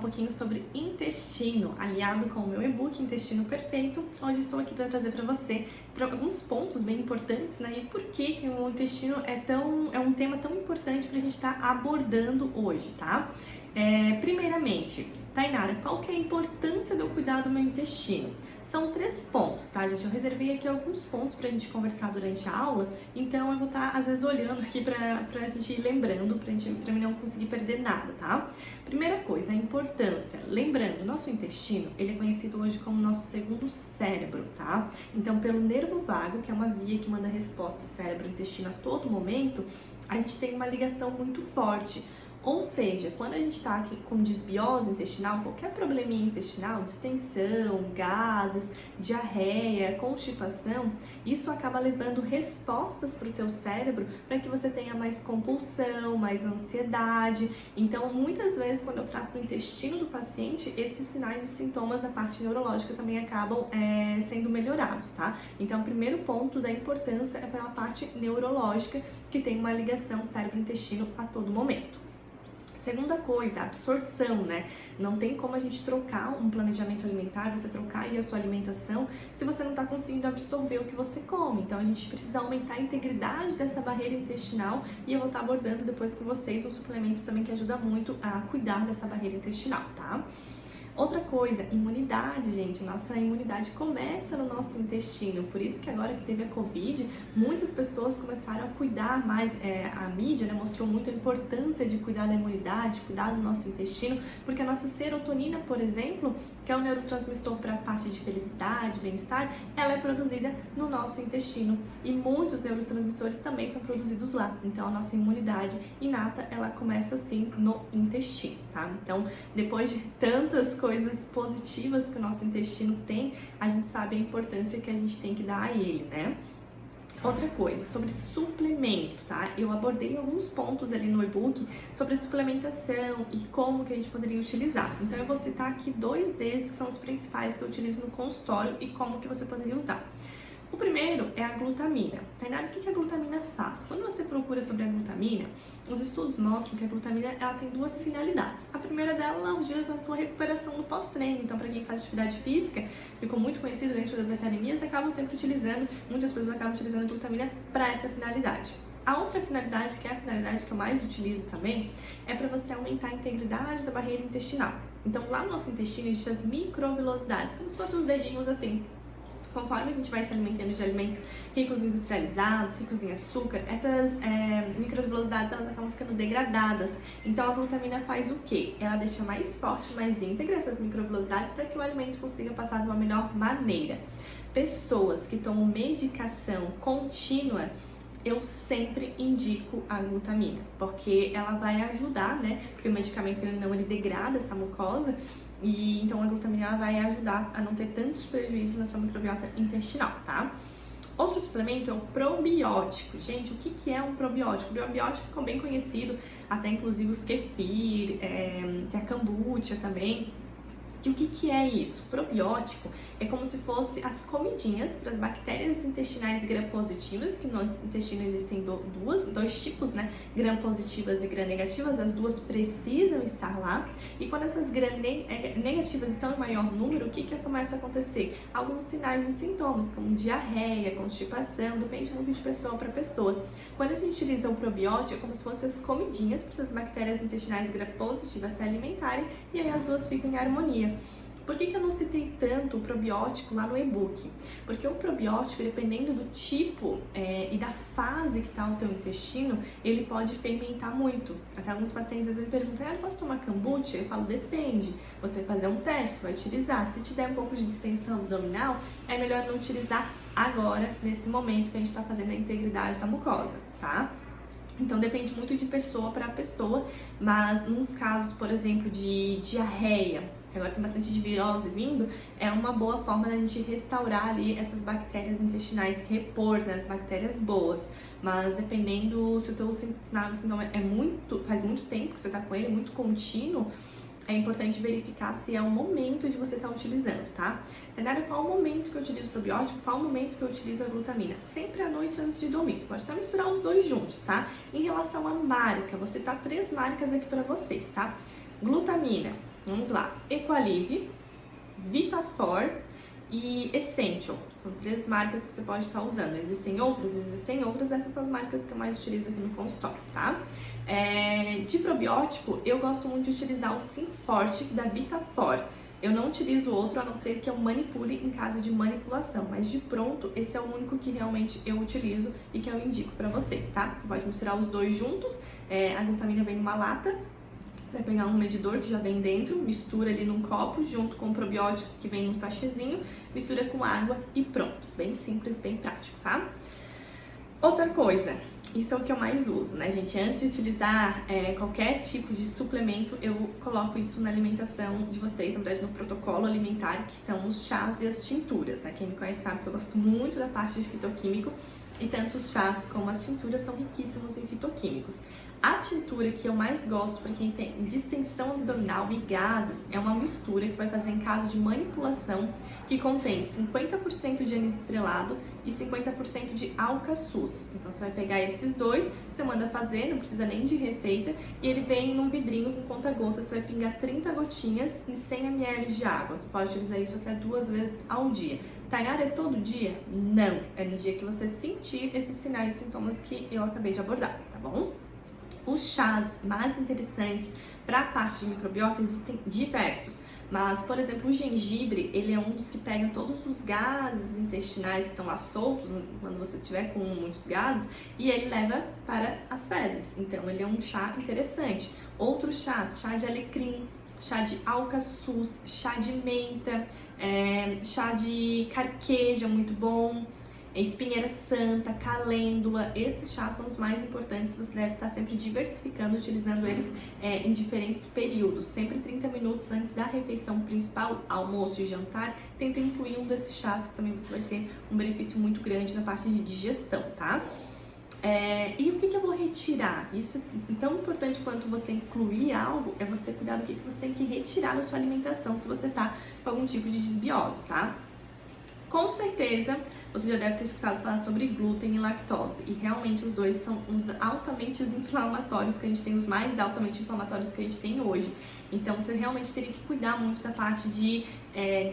pouquinho sobre intestino, aliado com o meu e-book Intestino Perfeito. Hoje estou aqui para trazer para você alguns pontos bem importantes, né? E por que o intestino é um tema tão importante para a gente estar abordando hoje, tá? Primeiramente, Tainara, qual que é a importância de eu cuidar do meu intestino? São 3 pontos, tá, gente? Eu reservei aqui alguns pontos pra gente conversar durante a aula, então eu vou estar, às vezes, olhando aqui pra gente ir lembrando, pra mim não conseguir perder nada, tá? Primeira coisa, a importância. Lembrando, nosso intestino, ele é conhecido hoje como nosso segundo cérebro, tá? Então, pelo nervo vago, que é uma via que manda resposta cérebro-intestino a todo momento, a gente tem uma ligação muito forte. Ou seja, quando a gente está aqui com desbiose intestinal, qualquer probleminha intestinal, distensão, gases, diarreia, constipação, isso acaba levando respostas para o teu cérebro para que você tenha mais compulsão, mais ansiedade. Então, muitas vezes, quando eu trato o intestino do paciente, esses sinais e sintomas da parte neurológica também acabam sendo melhorados, tá? Então, o primeiro ponto da importância é pela parte neurológica, que tem uma ligação cérebro-intestino a todo momento. Segunda coisa, absorção, né? Não tem como a gente trocar um planejamento alimentar, você trocar aí a sua alimentação, se você não está conseguindo absorver o que você come. Então, a gente precisa aumentar a integridade dessa barreira intestinal e eu vou estar abordando depois com vocês um suplemento também que ajuda muito a cuidar dessa barreira intestinal, tá? Outra coisa, imunidade, gente. Nossa imunidade começa no nosso intestino. Por isso que agora que teve a Covid, muitas pessoas começaram a cuidar mais. A mídia, né, mostrou muito a importância de cuidar da imunidade, cuidar do nosso intestino, porque a nossa serotonina, por exemplo, que é um neurotransmissor para a parte de felicidade, bem-estar, ela é produzida no nosso intestino. E muitos neurotransmissores também são produzidos lá. Então, a nossa imunidade inata, ela começa assim no intestino, tá? Então, depois de tantas coisas positivas que o nosso intestino tem, a gente sabe a importância que a gente tem que dar a ele, né? Outra coisa, sobre suplemento, tá? Eu abordei alguns pontos ali no e-book sobre suplementação e como que a gente poderia utilizar. Então, eu vou citar aqui 2 desses que são os principais que eu utilizo no consultório e como que você poderia usar. O primeiro é a glutamina. Tainara, o que a glutamina faz? Quando você procura sobre a glutamina, os estudos mostram que a glutamina ela tem 2 finalidades. A primeira dela ajuda na tua recuperação no pós-treino. Então, para quem faz atividade física, ficou muito conhecido dentro das academias, muitas pessoas acabam utilizando a glutamina para essa finalidade. A outra finalidade, que é a finalidade que eu mais utilizo também, é para você aumentar a integridade da barreira intestinal. Então, lá no nosso intestino existem as microvilosidades, como se fossem os dedinhos assim. Conforme a gente vai se alimentando de alimentos ricos em industrializados, ricos em açúcar, essas microvilosidades elas acabam ficando degradadas. Então a glutamina faz o quê? Ela deixa mais forte, mais íntegra essas microvilosidades para que o alimento consiga passar de uma melhor maneira. Pessoas que tomam medicação contínua, eu sempre indico a glutamina, porque ela vai ajudar, né? Porque o medicamento ele degrada essa mucosa e então a glutamina ela vai ajudar a não ter tantos prejuízos na sua microbiota intestinal, tá? Outro suplemento é o probiótico. Gente, o que é um probiótico? O probiótico ficou bem conhecido, até inclusive os kefir, tem a kombucha também. E o que é isso? Probiótico é como se fosse as comidinhas para as bactérias intestinais gram-positivas, que no nosso intestino existem 2 tipos, né? Gram-positivas e gram-negativas, as 2 precisam estar lá. E quando essas gram-negativas estão em maior número, o que começa a acontecer? Alguns sinais e sintomas, como diarreia, constipação, depende muito de pessoa para pessoa. Quando a gente utiliza o probiótico, é como se fossem as comidinhas para essas bactérias intestinais gram-positivas se alimentarem e aí as 2 ficam em harmonia. Por que eu não citei tanto o probiótico lá no e-book? Porque o probiótico, dependendo do tipo e da fase que está o teu intestino, ele pode fermentar muito. Até alguns pacientes às vezes me perguntam, eu posso tomar kombucha? Eu falo, depende. Você vai fazer um teste, vai utilizar. Se tiver um pouco de distensão abdominal, é melhor não utilizar agora, nesse momento que a gente está fazendo a integridade da mucosa, tá? Então, depende muito de pessoa para pessoa, mas nos casos, por exemplo, de diarreia, que agora tem bastante de virose vindo, é uma boa forma da gente restaurar ali essas bactérias intestinais, repor, né, as bactérias boas. Mas dependendo se o teu sintoma faz muito tempo que você tá com ele, muito contínuo, é importante verificar se é o momento de você estar utilizando, tá? Tainara, qual o momento que eu utilizo o probiótico, qual o momento que eu utilizo a glutamina? Sempre à noite antes de dormir. Você pode até misturar os 2 juntos, tá? Em relação à marca, vou citar 3 marcas aqui para vocês, tá? Glutamina. Vamos lá, Equalive, Vitafor e Essential. São 3 marcas que você pode estar usando. Existem outras, essas são as marcas que eu mais utilizo aqui no consultório, tá? De probiótico, eu gosto muito de utilizar o Simforte da Vitafor. Eu não utilizo outro, a não ser que eu manipule em caso de manipulação, mas de pronto, esse é o único que realmente eu utilizo e que eu indico pra vocês, tá? Você pode misturar os dois juntos, a glutamina vem numa lata, você vai pegar um medidor que já vem dentro, mistura ali num copo, junto com o probiótico que vem num sachêzinho, mistura com água e pronto. Bem simples, bem prático, tá? Outra coisa, isso é o que eu mais uso, né, gente? Antes de utilizar qualquer tipo de suplemento, eu coloco isso na alimentação de vocês, na verdade no protocolo alimentar, que são os chás e as tinturas, né? Quem me conhece sabe que eu gosto muito da parte de fitoquímico e tanto os chás como as tinturas são riquíssimos em fitoquímicos. A tintura que eu mais gosto para quem tem distensão abdominal e gases é uma mistura que vai fazer em caso de manipulação que contém 50% de anis estrelado e 50% de alcaçuz. Então você vai pegar esses dois, você manda fazer, não precisa nem de receita, e ele vem num vidrinho com conta-gotas, você vai pingar 30 gotinhas em 100 ml de água. Você pode utilizar isso até 2 vezes ao dia. Tagar é todo dia? Não, é no dia que você sentir esses sinais e sintomas que eu acabei de abordar, tá bom? Os chás mais interessantes para a parte de microbiota existem diversos, mas, por exemplo, o gengibre, ele é um dos que pega todos os gases intestinais que estão lá soltos quando você estiver com muitos gases e ele leva para as fezes, então ele é um chá interessante. Outros chás, chá de alecrim, chá de alcaçuz, chá de menta, chá de carqueja, muito bom. Espinheira santa, calêndula, esses chás são os mais importantes, você deve estar sempre diversificando, utilizando eles em diferentes períodos, sempre 30 minutos antes da refeição principal, almoço e jantar, tenta incluir um desses chás que também você vai ter um benefício muito grande na parte de digestão, tá? E o que eu vou retirar? Isso é tão importante quanto você incluir algo, é você cuidar do que você tem que retirar da sua alimentação se você tá com algum tipo de desbiose, tá? Com certeza, você já deve ter escutado falar sobre glúten e lactose, e realmente os dois são os altamente inflamatórios que a gente tem, os mais altamente inflamatórios que a gente tem hoje. Então, você realmente teria que cuidar muito da parte de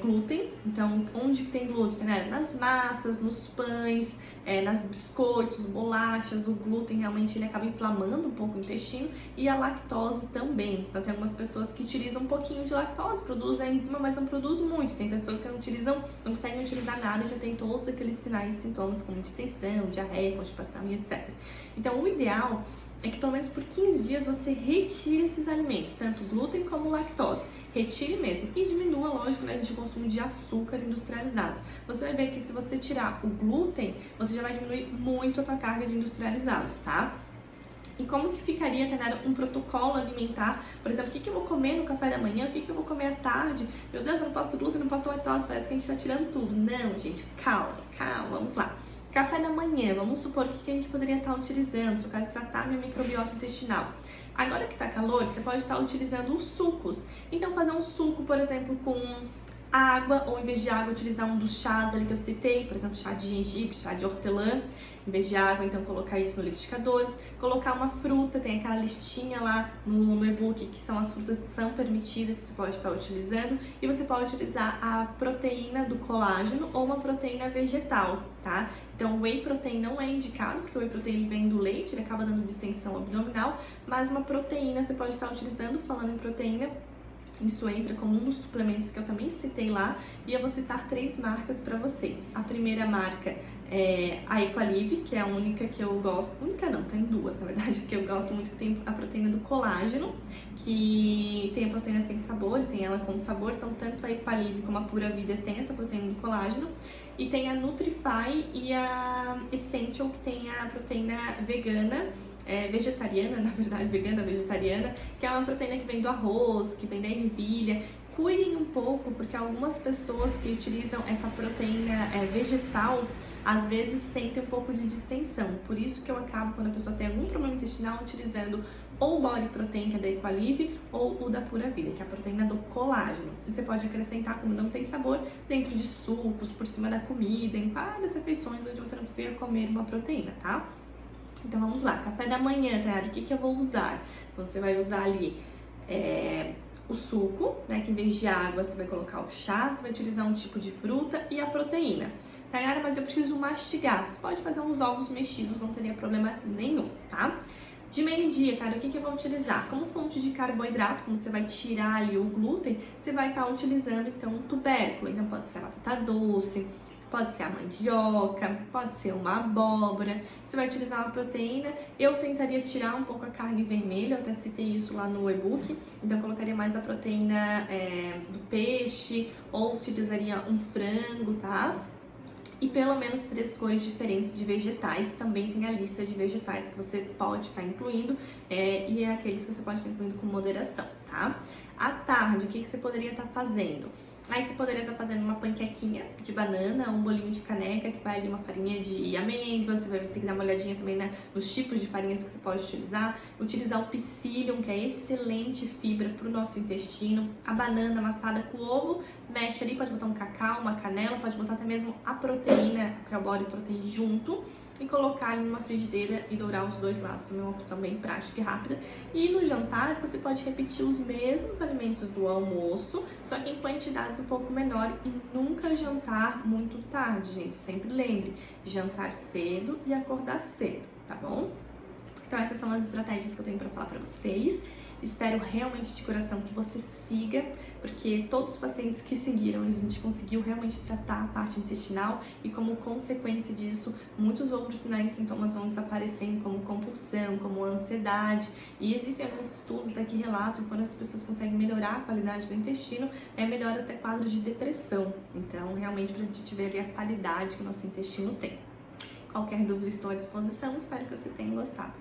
glúten. Então, onde que tem glúten? Né? Nas massas, nos pães, nas biscoitos, bolachas, o glúten realmente ele acaba inflamando um pouco o intestino, e a lactose também. Então, tem algumas pessoas que utilizam um pouquinho de lactose, produzem a enzima, mas não produz muito. Tem pessoas que não conseguem utilizar nada e já tem todos aqueles sinais e sintomas como distensão, diarreia, constipação e etc. Então, o ideal é que pelo menos por 15 dias você retire esses alimentos, tanto glúten como lactose. Retire mesmo e diminua, lógico, né, de consumo de açúcar industrializados. Você vai ver que se você tirar o glúten, você já vai diminuir muito a tua carga de industrializados, tá? E como que ficaria, Tainara, um protocolo alimentar? Por exemplo, o que eu vou comer no café da manhã? O que eu vou comer à tarde? Meu Deus, eu não posso glúten, não posso lactose, parece que a gente tá tirando tudo. Não, gente, calma, vamos lá. Café da manhã, vamos supor o que a gente poderia estar utilizando, se eu quero tratar minha microbiota intestinal. Agora que tá calor, você pode estar utilizando os sucos. Então, fazer um suco, por exemplo, com água, ou em vez de água, utilizar um dos chás ali que eu citei, por exemplo, chá de gengibre, chá de hortelã. Em vez de água, então, colocar isso no liquidificador. Colocar uma fruta, tem aquela listinha lá no e-book que são as frutas que são permitidas, que você pode estar utilizando. E você pode utilizar a proteína do colágeno ou uma proteína vegetal, tá? Então, o whey protein não é indicado, porque o whey protein ele vem do leite, ele acaba dando distensão abdominal, mas uma proteína você pode estar utilizando, falando em proteína, isso entra como um dos suplementos que eu também citei lá, e eu vou citar 3 marcas para vocês. A primeira marca é a Equalive, que é a única que eu gosto, única não, tem 2 na verdade, que eu gosto muito, que tem a proteína do colágeno, que tem a proteína sem sabor, e tem ela com sabor, então tanto a Equalive como a Pura Vida tem essa proteína do colágeno, e tem a Nutrify e a Essential, que tem a proteína vegana, vegetariana, na verdade, vegana, vegetariana, que é uma proteína que vem do arroz, que vem da ervilha. Cuidem um pouco, porque algumas pessoas que utilizam essa proteína vegetal, às vezes sentem um pouco de distensão. Por isso que eu acabo, quando a pessoa tem algum problema intestinal, utilizando ou o Body Protein, que é da Equalive, ou o da Pura Vida, que é a proteína do colágeno. E você pode acrescentar, como não tem sabor, dentro de sucos, por cima da comida, em várias refeições onde você não precisa comer uma proteína, tá? Então vamos lá, café da manhã, Tainara, o que eu vou usar? Então, você vai usar ali o suco, né, que em vez de água você vai colocar o chá, você vai utilizar um tipo de fruta e a proteína. Tainara, mas eu preciso mastigar. Você pode fazer uns ovos mexidos, não teria problema nenhum, tá? De meio-dia, cara, o que eu vou utilizar? Como fonte de carboidrato, como você vai tirar ali o glúten, você vai estar utilizando, então, um tubérculo. Então, pode ser a batata doce, pode ser a mandioca, pode ser uma abóbora. Você vai utilizar uma proteína. Eu tentaria tirar um pouco a carne vermelha, eu até citei isso lá no e-book. Então, eu colocaria mais a proteína do peixe, ou utilizaria um frango, tá? E pelo menos 3 cores diferentes de vegetais. Também tem a lista de vegetais que você pode estar incluindo e é aqueles que você pode estar incluindo com moderação, tá? À tarde, o que você poderia estar fazendo? Aí você poderia estar fazendo uma panquequinha de banana, um bolinho de caneca, que vai ali uma farinha de amêndoas, você vai ter que dar uma olhadinha também, né, nos tipos de farinhas que você pode utilizar. Utilizar o psyllium, que é excelente fibra para o nosso intestino. A banana amassada com ovo, mexe ali, pode botar um cacau, uma canela, pode botar até mesmo a proteína, que é o body protein junto, e colocar em uma frigideira e dourar os dois lados. Também é uma opção bem prática e rápida. E no jantar, você pode repetir os mesmos alimentos do almoço, só que em quantidades um pouco menor, e nunca jantar muito tarde, gente. Sempre lembre, jantar cedo e acordar cedo, tá bom? Então essas são as estratégias que eu tenho para falar para vocês. Espero realmente de coração que você siga, porque todos os pacientes que seguiram, a gente conseguiu realmente tratar a parte intestinal e como consequência disso, muitos outros sinais e sintomas vão desaparecendo, como compulsão, como ansiedade. E existem alguns estudos até que relatam que quando as pessoas conseguem melhorar a qualidade do intestino, melhora até quadros de depressão. Então, realmente, para a gente ver ali a qualidade que o nosso intestino tem. Qualquer dúvida, estou à disposição. Espero que vocês tenham gostado.